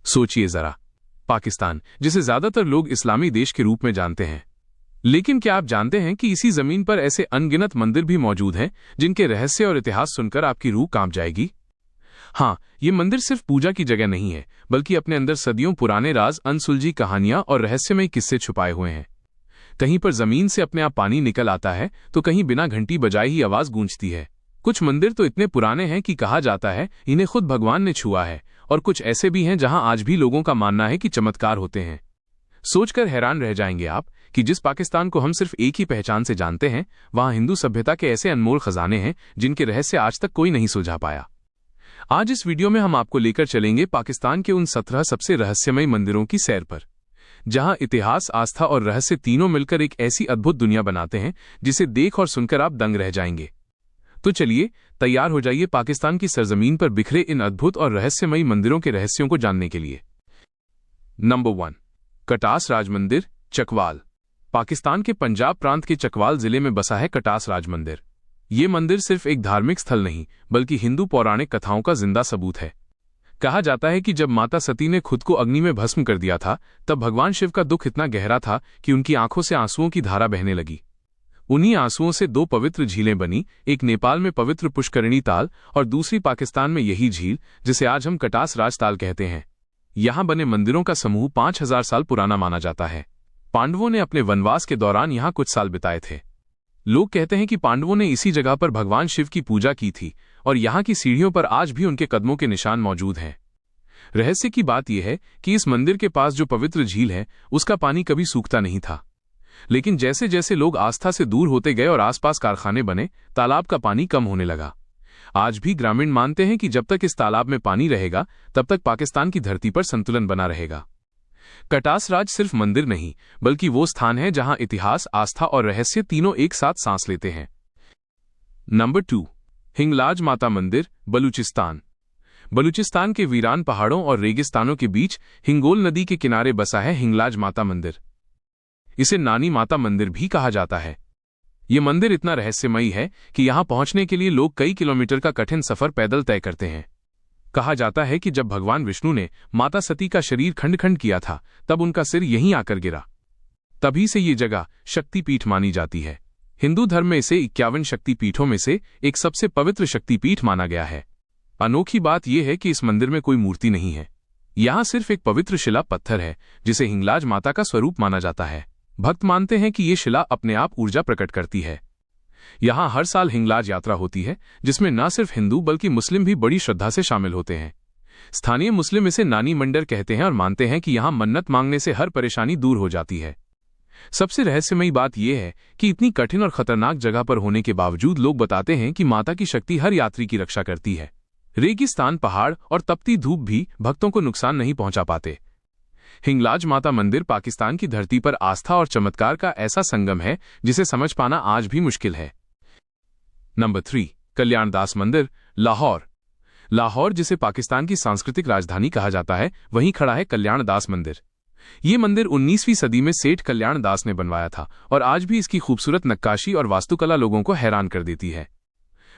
सोचिए जरा, पाकिस्तान जिसे ज्यादातर लोग इस्लामी देश के रूप में जानते हैं, लेकिन क्या आप जानते हैं कि इसी जमीन पर ऐसे अनगिनत मंदिर भी मौजूद हैं जिनके रहस्य और इतिहास सुनकर आपकी रूह कांप जाएगी। हाँ, ये मंदिर सिर्फ पूजा की जगह नहीं है, बल्कि अपने अंदर सदियों पुराने राज, अनसुलझी कहानियां और रहस्यमय किस्से छुपाए हुए हैं। कहीं पर जमीन से अपने आप पानी निकल आता है, तो कहीं बिना घंटी बजाए ही आवाज गूंजती है। कुछ मंदिर तो इतने पुराने हैं कि कहा जाता है इन्हें खुद भगवान ने छुआ है, और कुछ ऐसे भी हैं जहां आज भी लोगों का मानना है कि चमत्कार होते हैं। सोचकर हैरान रह जाएंगे आप कि जिस पाकिस्तान को हम सिर्फ एक ही पहचान से जानते हैं, वहां हिंदू सभ्यता के ऐसे अनमोल खजाने हैं जिनके रहस्य आज तक कोई नहीं सुलझा पाया। आज इस वीडियो में हम आपको लेकर चलेंगे पाकिस्तान के उन 17 सबसे रहस्यमय मंदिरों की सैर पर, जहां इतिहास, आस्था और रहस्य तीनों मिलकर एक ऐसी अद्भुत दुनिया बनाते हैं जिसे देख और सुनकर आप दंग रह जाएंगे। तो चलिए, तैयार हो जाइए पाकिस्तान की सरजमीन पर बिखरे इन अद्भुत और रहस्यमयी मंदिरों के रहस्यों को जानने के लिए। नंबर 1, कटास राज मंदिर, चकवाल। पाकिस्तान के पंजाब प्रांत के चकवाल जिले में बसा है कटास राज मंदिर। ये मंदिर सिर्फ एक धार्मिक स्थल नहीं, बल्कि हिंदू पौराणिक कथाओं का जिंदा सबूत है। कहा जाता है कि जब माता सती ने खुद को अग्नि में भस्म कर दिया था, तब भगवान शिव का दुख इतना गहरा था कि उनकी आंखों से आंसुओं की धारा बहने लगी। उन्हीं आंसुओं से 2 पवित्र झीलें बनी, एक नेपाल में पवित्र पुष्करणी ताल और दूसरी पाकिस्तान में यही झील जिसे आज हम कटास राज ताल कहते हैं। यहां बने मंदिरों का समूह 5000 साल पुराना माना जाता है। पांडवों ने अपने वनवास के दौरान यहां कुछ साल बिताए थे। लोग कहते हैं कि पांडवों ने इसी जगह पर भगवान शिव की पूजा की थी, और यहां की सीढ़ियों पर आज भी उनके कदमों के निशान मौजूद हैं। रहस्य की बात यह है कि इस मंदिर के पास जो पवित्र झील है, उसका पानी कभी सूखता नहीं था। लेकिन जैसे जैसे लोग आस्था से दूर होते गए और आसपास कारखाने बने, तालाब का पानी कम होने लगा। आज भी ग्रामीण मानते हैं कि जब तक इस तालाब में पानी रहेगा, तब तक पाकिस्तान की धरती पर संतुलन बना रहेगा। कटास राज सिर्फ मंदिर नहीं, बल्कि वो स्थान है जहां इतिहास, आस्था और रहस्य तीनों एक साथ सांस लेते हैं। नंबर 2, हिंगलाज माता मंदिर, बलूचिस्तान। बलूचिस्तान के वीरान पहाड़ों और रेगिस्तानों के बीच हिंगोल नदी के किनारे बसा है हिंगलाज माता मंदिर। इसे नानी माता मंदिर भी कहा जाता है। ये मंदिर इतना रहस्यमयी है कि यहां पहुंचने के लिए लोग कई किलोमीटर का कठिन सफर पैदल तय करते हैं। कहा जाता है कि जब भगवान विष्णु ने माता सती का शरीर खंड खंड किया था, तब उनका सिर यहीं आकर गिरा। तभी से ये जगह शक्तिपीठ मानी जाती है। हिंदू धर्म में इसे 51 शक्तिपीठों में से एक सबसे पवित्र शक्तिपीठ माना गया है। अनोखी बात यह है कि इस मंदिर में कोई मूर्ति नहीं है। यहां सिर्फ एक पवित्र शिला पत्थर है, जिसे हिंगलाज माता का स्वरूप माना जाता है। भक्त मानते हैं कि ये शिला अपने आप ऊर्जा प्रकट करती है। यहां हर साल हिंगलाज यात्रा होती है, जिसमें न सिर्फ हिंदू बल्कि मुस्लिम भी बड़ी श्रद्धा से शामिल होते हैं। स्थानीय मुस्लिम इसे नानी मंदिर कहते हैं और मानते हैं कि यहां मन्नत मांगने से हर परेशानी दूर हो जाती है। सबसे रहस्यमयी बात यह है कि इतनी कठिन और खतरनाक जगह पर होने के बावजूद लोग बताते हैं कि माता की शक्ति हर यात्री की रक्षा करती है। रेगिस्तान, पहाड़ और तपती धूप भी भक्तों को नुकसान नहीं पहुंचा पाते। हिंगलाज माता मंदिर पाकिस्तान की धरती पर आस्था और चमत्कार का ऐसा संगम है जिसे समझ पाना आज भी मुश्किल है। नंबर 3, कल्याणदास मंदिर, लाहौर। लाहौर जिसे पाकिस्तान की सांस्कृतिक राजधानी कहा जाता है, वहीं खड़ा है कल्याणदास मंदिर। ये मंदिर 19वीं सदी में सेठ कल्याणदास ने बनवाया था, और आज भी इसकी खूबसूरत नक्काशी और वास्तुकला लोगों को हैरान कर देती है।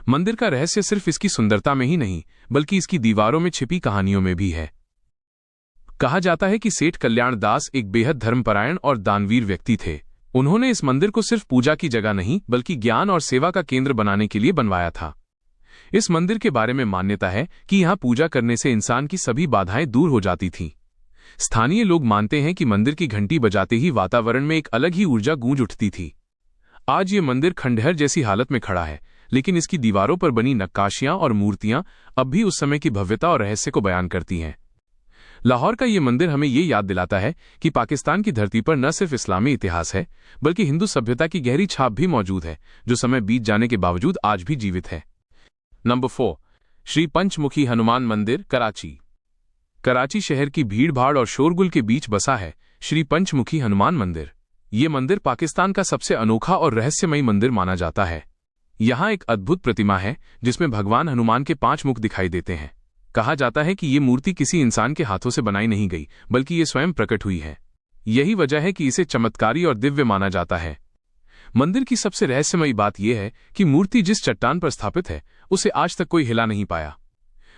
मंदिर का रहस्य सिर्फ इसकी सुंदरता में ही नहीं, बल्कि इसकी दीवारों में छिपी कहानियों में भी है। कहा जाता है कि सेठ कल्याणदास एक बेहद धर्मपरायण और दानवीर व्यक्ति थे। उन्होंने इस मंदिर को सिर्फ पूजा की जगह नहीं, बल्कि ज्ञान और सेवा का केंद्र बनाने के लिए बनवाया था। इस मंदिर के बारे में मान्यता है कि यहां पूजा करने से इंसान की सभी बाधाएं दूर हो जाती थीं। स्थानीय लोग मानते हैं कि मंदिर की घंटी बजाते ही वातावरण में एक अलग ही ऊर्जा गूंज उठती थी। आज ये मंदिर खंडहर जैसी हालत में खड़ा है, लेकिन इसकी दीवारों पर बनी नक्काशियां और मूर्तियां अब भी उस समय की भव्यता और रहस्य को बयान करती हैं। लाहौर का ये मंदिर हमें ये याद दिलाता है कि पाकिस्तान की धरती पर न सिर्फ इस्लामी इतिहास है, बल्कि हिंदू सभ्यता की गहरी छाप भी मौजूद है, जो समय बीत जाने के बावजूद आज भी जीवित है। नंबर 4, श्री पंचमुखी हनुमान मंदिर, कराची। कराची शहर की भीड़भाड़ और शोरगुल के बीच बसा है श्री पंचमुखी हनुमान मंदिर। ये मंदिर पाकिस्तान का सबसे अनोखा और रहस्यमयी मंदिर माना जाता है। यहाँ एक अद्भुत प्रतिमा है जिसमें भगवान हनुमान के 5 मुख दिखाई देते हैं। कहा जाता है कि ये मूर्ति किसी इंसान के हाथों से बनाई नहीं गई, बल्कि ये स्वयं प्रकट हुई है। यही वजह है कि इसे चमत्कारी और दिव्य माना जाता है। मंदिर की सबसे रहस्यमयी बात यह है कि मूर्ति जिस चट्टान पर स्थापित है, उसे आज तक कोई हिला नहीं पाया।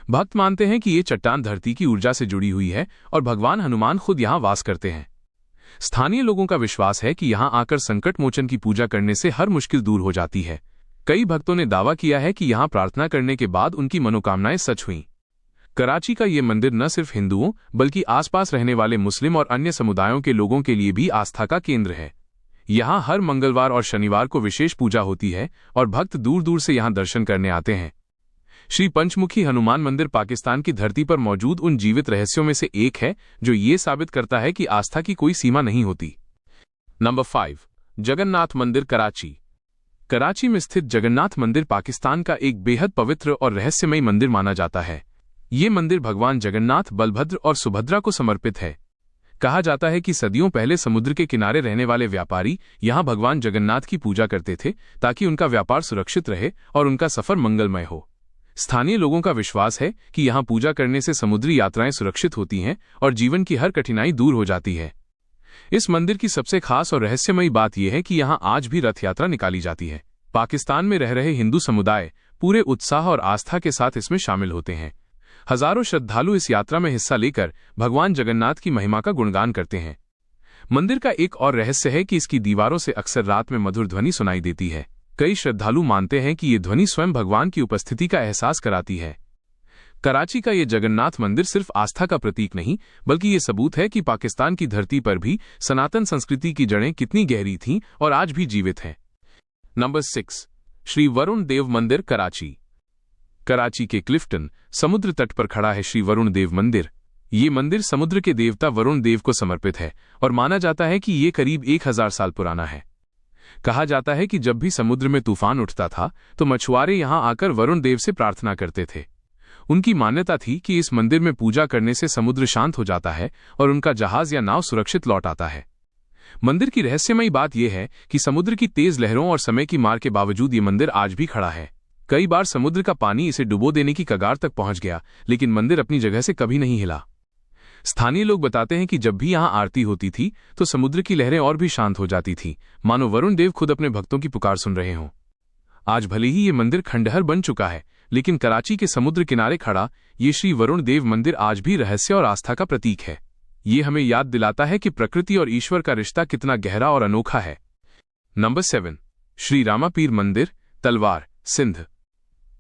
भक्त मानते हैं कि ये चट्टान धरती की ऊर्जा से जुड़ी हुई है और भगवान हनुमान खुद यहाँ वास करते हैं। स्थानीय लोगों का विश्वास है कि यहाँ आकर संकट मोचन की पूजा करने से हर मुश्किल दूर हो जाती है। कई भक्तों ने दावा किया है कि यहाँ प्रार्थना करने के बाद उनकी मनोकामनाएं सच हुईं। कराची का ये मंदिर न सिर्फ हिंदुओं बल्कि आसपास रहने वाले मुस्लिम और अन्य समुदायों के लोगों के लिए भी आस्था का केंद्र है। यहाँ हर मंगलवार और शनिवार को विशेष पूजा होती है और भक्त दूर दूर से यहाँ दर्शन करने आते हैं। श्री पंचमुखी हनुमान मंदिर पाकिस्तान की धरती पर मौजूद उन जीवित रहस्यों में से एक है जो ये साबित करता है कि आस्था की कोई सीमा नहीं होती। नंबर 5, जगन्नाथ मंदिर कराची। कराची में स्थित जगन्नाथ मंदिर पाकिस्तान का एक बेहद पवित्र और रहस्यमयी मंदिर माना जाता है। ये मंदिर भगवान जगन्नाथ, बलभद्र और सुभद्रा को समर्पित है। कहा जाता है कि सदियों पहले समुद्र के किनारे रहने वाले व्यापारी यहाँ भगवान जगन्नाथ की पूजा करते थे ताकि उनका व्यापार सुरक्षित रहे और उनका सफर मंगलमय हो। स्थानीय लोगों का विश्वास है कि यहाँ पूजा करने से समुद्री यात्राएं सुरक्षित होती हैं और जीवन की हर कठिनाई दूर हो जाती है। इस मंदिर की सबसे खास और रहस्यमयी बात यह है कि यहाँ आज भी रथ यात्रा निकाली जाती है। पाकिस्तान में रह रहे हिंदू समुदाय पूरे उत्साह और आस्था के साथ इसमें शामिल होते हैं। हजारों श्रद्धालु इस यात्रा में हिस्सा लेकर भगवान जगन्नाथ की महिमा का गुणगान करते हैं। मंदिर का एक और रहस्य है कि इसकी दीवारों से अक्सर रात में मधुर ध्वनि सुनाई देती है। कई श्रद्धालु मानते हैं कि ये ध्वनि स्वयं भगवान की उपस्थिति का एहसास कराती है। कराची का ये जगन्नाथ मंदिर सिर्फ आस्था का प्रतीक नहीं बल्कि ये सबूत है कि पाकिस्तान की धरती पर भी सनातन संस्कृति की जड़ें कितनी गहरी थीं और आज भी जीवित हैं। नंबर 6, श्री वरुण देव मंदिर कराची। कराची के क्लिफ्टन समुद्र तट पर खड़ा है श्री वरुण देव मंदिर। ये मंदिर समुद्र के देवता वरुण देव को समर्पित है और माना जाता है कि ये करीब 1000 साल पुराना है। कहा जाता है कि जब भी समुद्र में तूफान उठता था तो मछुआरे यहाँ आकर वरुण देव से प्रार्थना करते थे। उनकी मान्यता थी कि इस मंदिर में पूजा करने से समुद्र शांत हो जाता है और उनका जहाज या नाव सुरक्षित लौट आता है। मंदिर की रहस्यमयी बात यह है कि समुद्र की तेज लहरों और समय की मार के बावजूद ये मंदिर आज भी खड़ा है। कई बार समुद्र का पानी इसे डुबो देने की कगार तक पहुंच गया, लेकिन मंदिर अपनी जगह से कभी नहीं हिला। स्थानीय लोग बताते हैं कि जब भी यहाँ आरती होती थी तो समुद्र की लहरें और भी शांत हो जाती थी, मानो वरुण देव खुद अपने भक्तों की पुकार सुन रहे हों। आज भले ही ये मंदिर खंडहर बन चुका है, लेकिन कराची के समुद्र किनारे खड़ा ये श्री वरुण देव मंदिर आज भी रहस्य और आस्था का प्रतीक है। ये हमें याद दिलाता है कि प्रकृति और ईश्वर का रिश्ता कितना गहरा और अनोखा है। नंबर 7, श्री रामापीर मंदिर तलवार,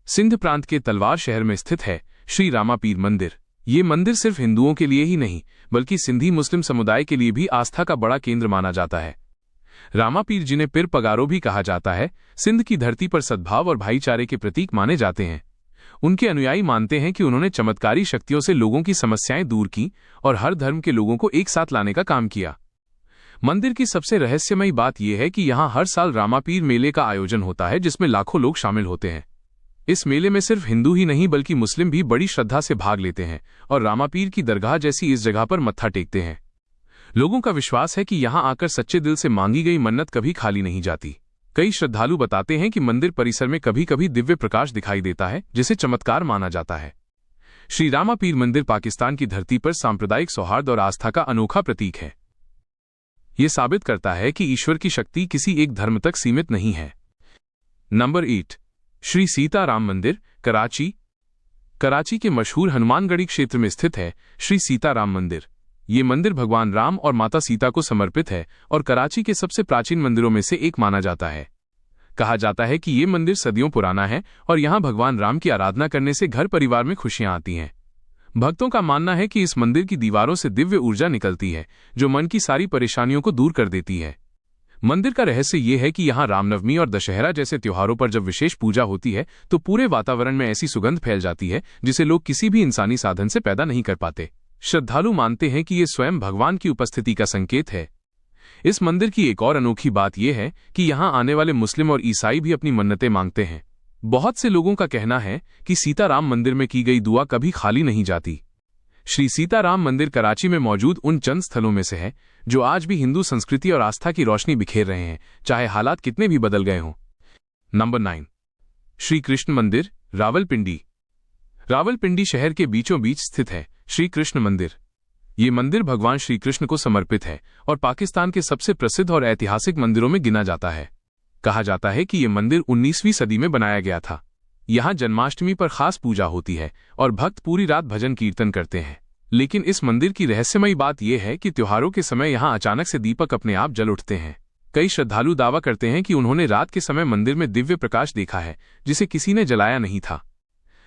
सिंध प्रांत के तलवार शहर में स्थित है श्री रामापीर मंदिर। ये मंदिर सिर्फ हिंदुओं के लिए ही नहीं बल्कि सिंधी मुस्लिम समुदाय के लिए भी आस्था का बड़ा केंद्र माना जाता है। रामापीर, जिन्हें पिर पगारो भी कहा जाता है, सिंध की धरती पर सद्भाव और भाईचारे के प्रतीक माने जाते हैं। उनके अनुयायी मानते हैं कि उन्होंने चमत्कारी शक्तियों से लोगों की समस्याएं दूर की और हर धर्म के लोगों को एक साथ लाने का काम किया। मंदिर की सबसे रहस्यमयी बात यह है कि यहाँ हर साल रामापीर मेले का आयोजन होता है जिसमें लाखों लोग शामिल होते हैं। इस मेले में सिर्फ हिंदू ही नहीं बल्कि मुस्लिम भी बड़ी श्रद्धा से भाग लेते हैं और रामापीर की दरगाह जैसी इस जगह पर मत्था टेकते हैं। लोगों का विश्वास है कि यहाँ आकर सच्चे दिल से मांगी गई मन्नत कभी खाली नहीं जाती। कई श्रद्धालु बताते हैं कि मंदिर परिसर में कभी कभी दिव्य प्रकाश दिखाई देता है जिसे चमत्कार माना जाता है। श्री रामापीर मंदिर पाकिस्तान की धरती पर सांप्रदायिक सौहार्द और आस्था का अनोखा प्रतीक है। ये साबित करता है कि ईश्वर की शक्ति किसी एक धर्म तक सीमित नहीं है। नंबर 8, श्री सीताराम मंदिर कराची। कराची के मशहूर हनुमानगढ़ी क्षेत्र में स्थित है श्री सीताराम मंदिर। ये मंदिर भगवान राम और माता सीता को समर्पित है और कराची के सबसे प्राचीन मंदिरों में से एक माना जाता है। कहा जाता है कि ये मंदिर सदियों पुराना है और यहाँ भगवान राम की आराधना करने से घर परिवार में खुशियां आती हैं। भक्तों का मानना है कि इस मंदिर की दीवारों से दिव्य ऊर्जा निकलती है जो मन की सारी परेशानियों को दूर कर देती है। मंदिर का रहस्य ये है कि यहाँ रामनवमी और दशहरा जैसे त्योहारों पर जब विशेष पूजा होती है तो पूरे वातावरण में ऐसी सुगंध फैल जाती है जिसे लोग किसी भी इंसानी साधन से पैदा नहीं कर पाते। श्रद्धालु मानते हैं कि ये स्वयं भगवान की उपस्थिति का संकेत है। इस मंदिर की एक और अनोखी बात यह है कि यहाँ आने वाले मुस्लिम और ईसाई भी अपनी मन्नतें मांगते हैं। बहुत से लोगों का कहना है कि सीताराम मंदिर में की गई दुआ कभी खाली नहीं जाती। श्री सीताराम मंदिर कराची में मौजूद उन चंद स्थलों में से है जो आज भी हिंदू संस्कृति और आस्था की रोशनी बिखेर रहे हैं, चाहे हालात कितने भी बदल गए हों। नंबर 9, श्री कृष्ण मंदिर रावलपिंडी। रावलपिंडी शहर के बीचों बीच स्थित है श्री कृष्ण मंदिर। ये मंदिर भगवान श्री कृष्ण को समर्पित है और पाकिस्तान के सबसे प्रसिद्ध और ऐतिहासिक मंदिरों में गिना जाता है। कहा जाता है कि ये मंदिर 19वीं सदी में बनाया गया था। यहाँ जन्माष्टमी पर खास पूजा होती है और भक्त पूरी रात भजन कीर्तन करते हैं। लेकिन इस मंदिर की रहस्यमयी बात यह है कि त्योहारों के समय यहाँ अचानक से दीपक अपने आप जल उठते हैं। कई श्रद्धालु दावा करते हैं कि उन्होंने रात के समय मंदिर में दिव्य प्रकाश देखा है जिसे किसी ने जलाया नहीं था।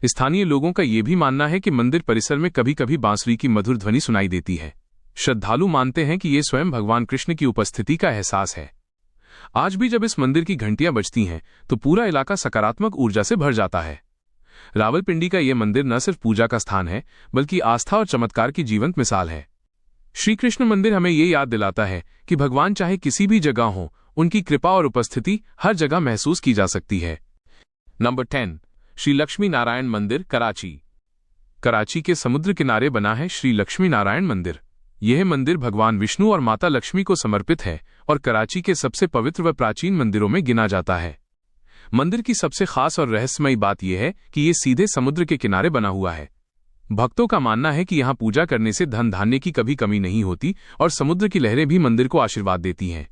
स्थानीय लोगों का यह भी मानना है कि मंदिर परिसर में कभी कभी बांसुरी की मधुर ध्वनि सुनाई देती है। श्रद्धालु मानते हैं कि ये स्वयं भगवान कृष्ण की उपस्थिति का एहसास है। आज भी जब इस मंदिर की घंटियां बजती हैं तो पूरा इलाका सकारात्मक ऊर्जा से भर जाता है। रावलपिंडी का यह मंदिर न सिर्फ पूजा का स्थान है बल्कि आस्था और चमत्कार की जीवंत मिसाल है। श्री कृष्ण मंदिर हमें ये याद दिलाता है कि भगवान चाहे किसी भी जगह हो, उनकी कृपा और उपस्थिति हर जगह महसूस की जा सकती है। नंबर 10, श्री लक्ष्मी नारायण मंदिर, कराची। कराची के समुद्र किनारे बना है श्री लक्ष्मी नारायण मंदिर। यह मंदिर भगवान विष्णु और माता लक्ष्मी को समर्पित है और कराची के सबसे पवित्र व प्राचीन मंदिरों में गिना जाता है। मंदिर की सबसे खास और रहस्यमयी बात यह है कि यह सीधे समुद्र के किनारे बना हुआ है। भक्तों का मानना है कि यहाँ पूजा करने से धन धान्य की कभी कमी नहीं होती और समुद्र की लहरें भी मंदिर को आशीर्वाद देती हैं।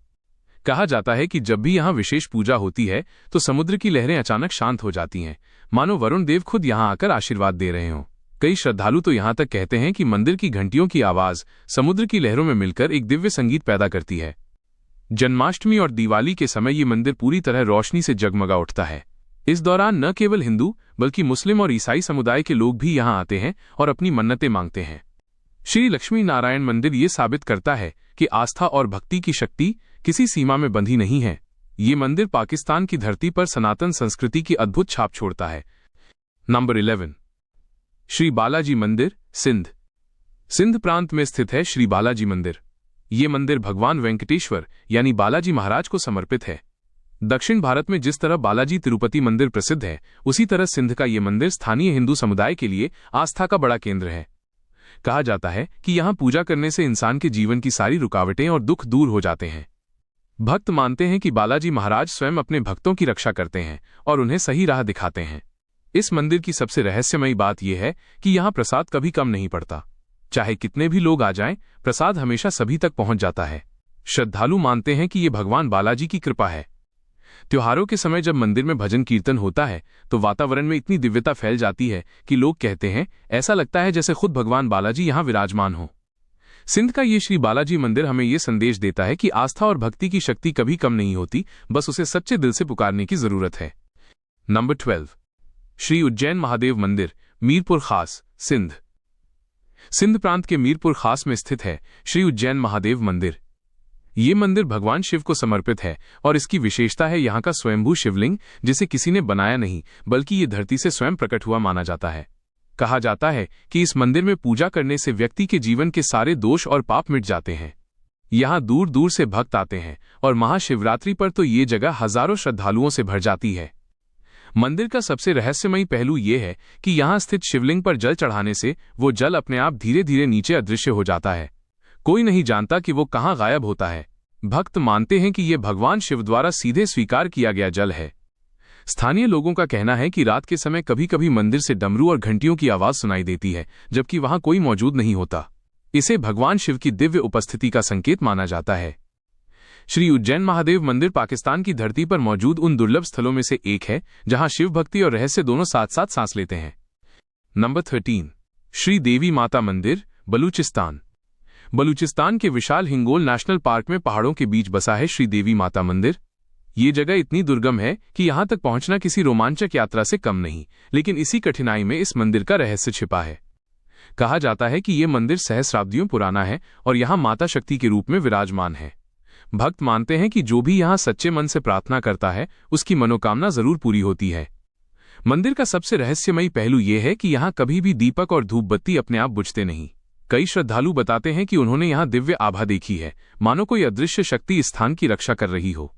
कहा जाता है कि जब भी यहाँ विशेष पूजा होती है तो समुद्र की लहरें अचानक शांत हो जाती हैं, मानो वरुण देव खुद यहाँ आकर आशीर्वाद दे रहे हों। कई श्रद्धालु तो यहाँ तक कहते हैं कि मंदिर की घंटियों की आवाज समुद्र की लहरों में मिलकर एक दिव्य संगीत पैदा करती है। जन्माष्टमी और दिवाली के समय ये मंदिर पूरी तरह रोशनी से जगमगा उठता है। इस दौरान न केवल हिंदू बल्कि मुस्लिम और ईसाई समुदाय के लोग भी यहाँ आते हैं और अपनी मन्नतें मांगते हैं। श्री लक्ष्मी नारायण मंदिर ये साबित करता है कि आस्था और भक्ति की शक्ति किसी सीमा में बंधी नहीं है। ये मंदिर पाकिस्तान की धरती पर सनातन संस्कृति की अद्भुत छाप छोड़ता है। नंबर 11, श्री बालाजी मंदिर, सिंध। सिंध प्रांत में स्थित है श्री बालाजी मंदिर। ये मंदिर भगवान वेंकटेश्वर यानी बालाजी महाराज को समर्पित है। दक्षिण भारत में जिस तरह बालाजी तिरुपति मंदिर प्रसिद्ध है, उसी तरह सिंध का ये मंदिर स्थानीय हिंदू समुदाय के लिए आस्था का बड़ा केंद्र है। कहा जाता है कि यहाँ पूजा करने से इंसान के जीवन की सारी रुकावटें और दुख दूर हो जाते हैं। भक्त मानते हैं कि बालाजी महाराज स्वयं अपने भक्तों की रक्षा करते हैं और उन्हें सही राह दिखाते हैं। इस मंदिर की सबसे रहस्यमयी बात यह है कि यहाँ प्रसाद कभी कम नहीं पड़ता। चाहे कितने भी लोग आ जाएं, प्रसाद हमेशा सभी तक पहुंच जाता है। श्रद्धालु मानते हैं कि ये भगवान बालाजी की कृपा है। त्योहारों के समय जब मंदिर में भजन कीर्तन होता है तो वातावरण में इतनी दिव्यता फैल जाती है कि लोग कहते हैं ऐसा लगता है जैसे खुद भगवान बालाजी यहाँ विराजमान हो। सिंध का ये श्री बालाजी मंदिर हमें ये संदेश देता है कि आस्था और भक्ति की शक्ति कभी कम नहीं होती, बस उसे सच्चे दिल से पुकारने की जरूरत है। नंबर 12, श्री उज्जैन महादेव मंदिर, मीरपुर खास, सिंध। सिंध प्रांत के मीरपुर खास में स्थित है श्री उज्जैन महादेव मंदिर। ये मंदिर भगवान शिव को समर्पित है और इसकी विशेषता है यहाँ का स्वयंभू शिवलिंग, जिसे किसी ने बनाया नहीं बल्कि ये धरती से स्वयं प्रकट हुआ माना जाता है। कहा जाता है कि इस मंदिर में पूजा करने से व्यक्ति के जीवन के सारे दोष और पाप मिट जाते हैं। यहाँ दूर दूर से भक्त आते हैं और महाशिवरात्रि पर तो ये जगह हजारों श्रद्धालुओं से भर जाती है। मंदिर का सबसे रहस्यमयी पहलू ये है कि यहाँ स्थित शिवलिंग पर जल चढ़ाने से वो जल अपने आप धीरे धीरे नीचे अदृश्य हो जाता है। कोई नहीं जानता कि वो कहाँ गायब होता है। भक्त मानते हैं कि ये भगवान शिव द्वारा सीधे स्वीकार किया गया जल है। स्थानीय लोगों का कहना है कि रात के समय कभी कभी मंदिर से डमरू और घंटियों की आवाज सुनाई देती है, जबकि वहां कोई मौजूद नहीं होता। इसे भगवान शिव की दिव्य उपस्थिति का संकेत माना जाता है। श्री उज्जैन महादेव मंदिर पाकिस्तान की धरती पर मौजूद उन दुर्लभ स्थलों में से एक है जहां शिव भक्ति और रहस्य दोनों साथ साथ सांस लेते हैं। नंबर 13, श्री देवी माता मंदिर, बलूचिस्तान। बलूचिस्तान के विशाल हिंगोल नेशनल पार्क में पहाड़ों के बीच बसा है श्री देवी माता मंदिर। ये जगह इतनी दुर्गम है कि यहाँ तक पहुंचना किसी रोमांचक यात्रा से कम नहीं, लेकिन इसी कठिनाई में इस मंदिर का रहस्य छिपा है। कहा जाता है कि ये मंदिर सहस्राब्दियों पुराना है और यहाँ माता शक्ति के रूप में विराजमान है। भक्त मानते हैं कि जो भी यहाँ सच्चे मन से प्रार्थना करता है उसकी मनोकामना जरूर पूरी होती है। मंदिर का सबसे रहस्यमयी पहलू यह है कि यहाँ कभी भी दीपक और धूप बत्ती अपने आप बुझते नहीं। कई श्रद्धालु बताते हैं कि उन्होंने यहाँ दिव्य आभा देखी है, मानो कोई अदृश्य शक्ति इस स्थान की रक्षा कर रही हो।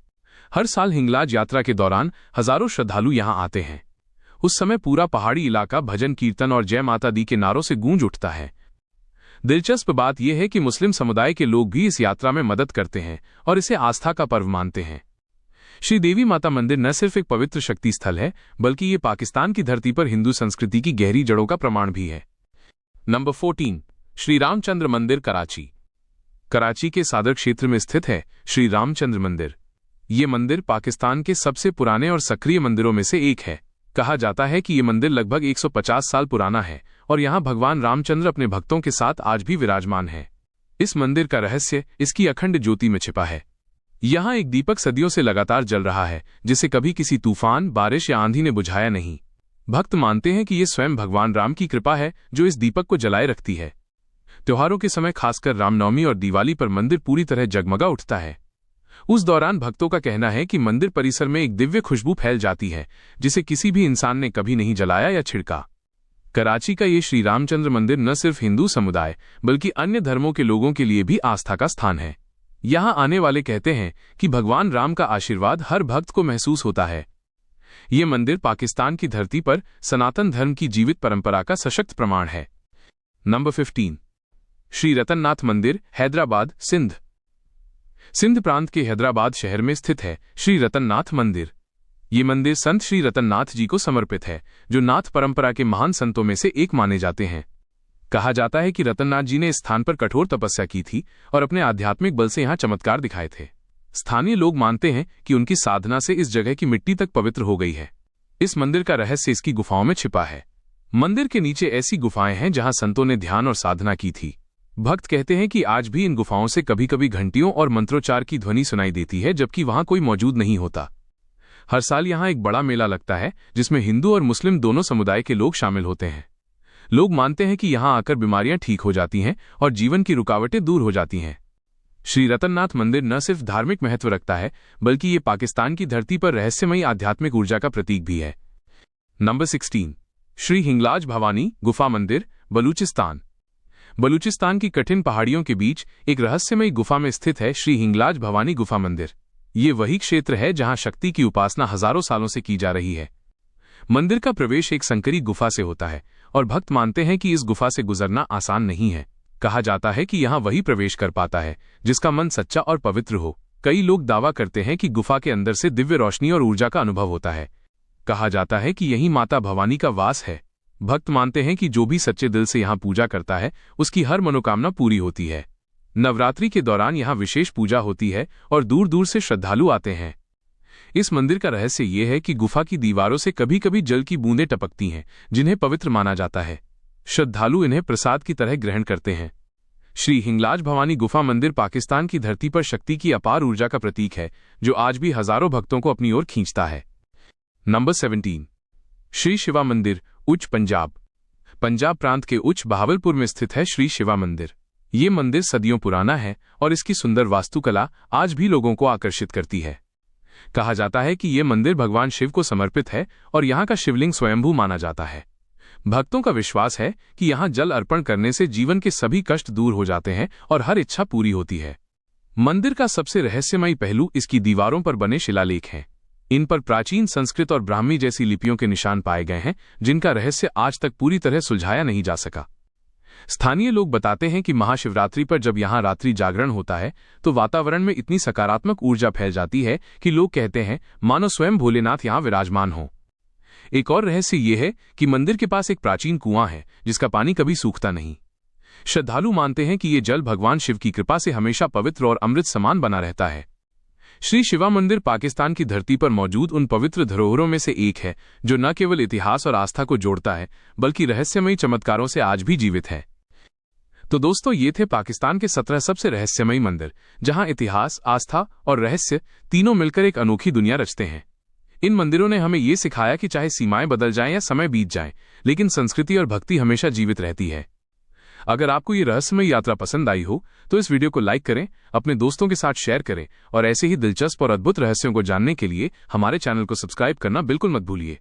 हर साल हिंगलाज यात्रा के दौरान हजारों श्रद्धालु यहाँ आते हैं। उस समय पूरा पहाड़ी इलाका भजन कीर्तन और जय माता दी के नारों से गूंज उठता है। दिलचस्प बात यह है कि मुस्लिम समुदाय के लोग भी इस यात्रा में मदद करते हैं और इसे आस्था का पर्व मानते हैं। श्री देवी माता मंदिर न सिर्फ एक पवित्र शक्ति स्थल है, बल्कि ये पाकिस्तान की धरती पर हिंदू संस्कृति की गहरी जड़ों का प्रमाण भी है। नंबर 14, श्री रामचंद्र मंदिर, कराची। कराची के सादर क्षेत्र में स्थित है श्री रामचंद्र मंदिर। ये मंदिर पाकिस्तान के सबसे पुराने और सक्रिय मंदिरों में से एक है। कहा जाता है कि ये मंदिर लगभग 150 साल पुराना है और यहाँ भगवान रामचंद्र अपने भक्तों के साथ आज भी विराजमान है। इस मंदिर का रहस्य इसकी अखंड ज्योति में छिपा है। यहाँ एक दीपक सदियों से लगातार जल रहा है, जिसे कभी किसी तूफान, बारिश या आंधी ने बुझाया नहीं। भक्त मानते हैं कि ये स्वयं भगवान राम की कृपा है जो इस दीपक को जलाए रखती है। त्योहारों के समय खासकर रामनवमी और दिवाली पर मंदिर पूरी तरह जगमगा उठता है। उस दौरान भक्तों का कहना है कि मंदिर परिसर में एक दिव्य खुशबू फैल जाती है जिसे किसी भी इंसान ने कभी नहीं जलाया या छिड़का। कराची का ये श्री रामचंद्र मंदिर न सिर्फ हिंदू समुदाय बल्कि अन्य धर्मों के लोगों के लिए भी आस्था का स्थान है। यहाँ आने वाले कहते हैं कि भगवान राम का आशीर्वाद हर भक्त को महसूस होता है। ये मंदिर पाकिस्तान की धरती पर सनातन धर्म की जीवित परंपरा का सशक्त प्रमाण है। नंबर 15, श्री रतननाथ मंदिर, हैदराबाद, सिंध। सिंध प्रांत के हैदराबाद शहर में स्थित है श्री रतननाथ मंदिर। ये मंदिर संत श्री रतननाथ जी को समर्पित है, जो नाथ परंपरा के महान संतों में से एक माने जाते हैं। कहा जाता है कि रतननाथ जी ने इस स्थान पर कठोर तपस्या की थी और अपने आध्यात्मिक बल से यहाँ चमत्कार दिखाए थे। स्थानीय लोग मानते हैं कि उनकी साधना से इस जगह की मिट्टी तक पवित्र हो गई है। इस मंदिर का रहस्य इसकी गुफाओं में छिपा है। मंदिर के नीचे ऐसी गुफाएं हैं जहां संतों ने ध्यान और साधना की थी। भक्त कहते हैं कि आज भी इन गुफाओं से कभी कभी घंटियों और मंत्रोच्चार की ध्वनि सुनाई देती है, जबकि वहां कोई मौजूद नहीं होता। हर साल यहां एक बड़ा मेला लगता है जिसमें हिंदू और मुस्लिम दोनों समुदाय के लोग शामिल होते हैं। लोग मानते हैं कि यहां आकर बीमारियां ठीक हो जाती हैं और जीवन की रुकावटें दूर हो जाती हैं। श्री रतननाथ मंदिर न सिर्फ धार्मिक महत्व रखता है बल्कि ये पाकिस्तान की धरती पर रहस्यमयी आध्यात्मिक ऊर्जा का प्रतीक भी है। नंबर 16, श्री हिंगलाज भवानी गुफा मंदिर, बलूचिस्तान। बलूचिस्तान की कठिन पहाड़ियों के बीच एक रहस्यमयी गुफा में स्थित है श्री हिंगलाज भवानी गुफा मंदिर। ये वही क्षेत्र है जहां शक्ति की उपासना हजारों सालों से की जा रही है। मंदिर का प्रवेश एक संकरी गुफा से होता है और भक्त मानते हैं कि इस गुफा से गुजरना आसान नहीं है। कहा जाता है कि यहां वही प्रवेश कर पाता है जिसका मन सच्चा और पवित्र हो। कई लोग दावा करते हैं कि गुफा के अंदर से दिव्य रोशनी और ऊर्जा का अनुभव होता है। कहा जाता है कि यही माता भवानी का वास है। भक्त मानते हैं कि जो भी सच्चे दिल से यहाँ पूजा करता है उसकी हर मनोकामना पूरी होती है। नवरात्रि के दौरान यहाँ विशेष पूजा होती है और दूर दूर से श्रद्धालु आते हैं। इस मंदिर का रहस्य ये है कि गुफा की दीवारों से कभी कभी जल की बूंदें टपकती हैं, जिन्हें पवित्र माना जाता है। श्रद्धालु इन्हें प्रसाद की तरह ग्रहण करते हैं। श्री हिंगलाज भवानी गुफा मंदिर पाकिस्तान की धरती पर शक्ति की अपार ऊर्जा का प्रतीक है, जो आज भी हजारों भक्तों को अपनी ओर खींचता है। नंबर 17, श्री शिवा मंदिर, उच्च, पंजाब। पंजाब प्रांत के उच्च बहावलपुर में स्थित है श्री शिवा मंदिर। ये मंदिर सदियों पुराना है और इसकी सुंदर वास्तुकला आज भी लोगों को आकर्षित करती है। कहा जाता है कि ये मंदिर भगवान शिव को समर्पित है और यहाँ का शिवलिंग स्वयंभू माना जाता है। भक्तों का विश्वास है कि यहाँ जल अर्पण करने से जीवन के सभी कष्ट दूर हो जाते हैं और हर इच्छा पूरी होती है। मंदिर का सबसे रहस्यमयी पहलू इसकी दीवारों पर बने शिलालेख हैं। इन पर प्राचीन संस्कृत और ब्राह्मी जैसी लिपियों के निशान पाए गए हैं, जिनका रहस्य आज तक पूरी तरह सुलझाया नहीं जा सका। स्थानीय लोग बताते हैं कि महाशिवरात्रि पर जब यहाँ रात्रि जागरण होता है तो वातावरण में इतनी सकारात्मक ऊर्जा फैल जाती है कि लोग कहते हैं मानो स्वयं भोलेनाथ यहाँ विराजमान हो। एक और रहस्य ये है कि मंदिर के पास एक प्राचीन कुआं है जिसका पानी कभी सूखता नहीं। श्रद्धालु मानते हैं कि ये जल भगवान शिव की कृपा से हमेशा पवित्र और अमृत समान बना रहता है। श्री शिवा मंदिर पाकिस्तान की धरती पर मौजूद उन पवित्र धरोहरों में से एक है जो न केवल इतिहास और आस्था को जोड़ता है बल्कि रहस्यमयी चमत्कारों से आज भी जीवित है। तो दोस्तों, ये थे पाकिस्तान के 17 सबसे रहस्यमयी मंदिर, जहां इतिहास, आस्था और रहस्य तीनों मिलकर एक अनोखी दुनिया रचते हैं। इन मंदिरों ने हमें ये सिखाया कि चाहे सीमाएं बदल जाएं या समय बीत जाए, लेकिन संस्कृति और भक्ति हमेशा जीवित रहती है। अगर आपको ये रहस्यमयी यात्रा पसंद आई हो तो इस वीडियो को लाइक करें, अपने दोस्तों के साथ शेयर करें और ऐसे ही दिलचस्प और अद्भुत रहस्यों को जानने के लिए हमारे चैनल को सब्सक्राइब करना बिल्कुल मत भूलिए।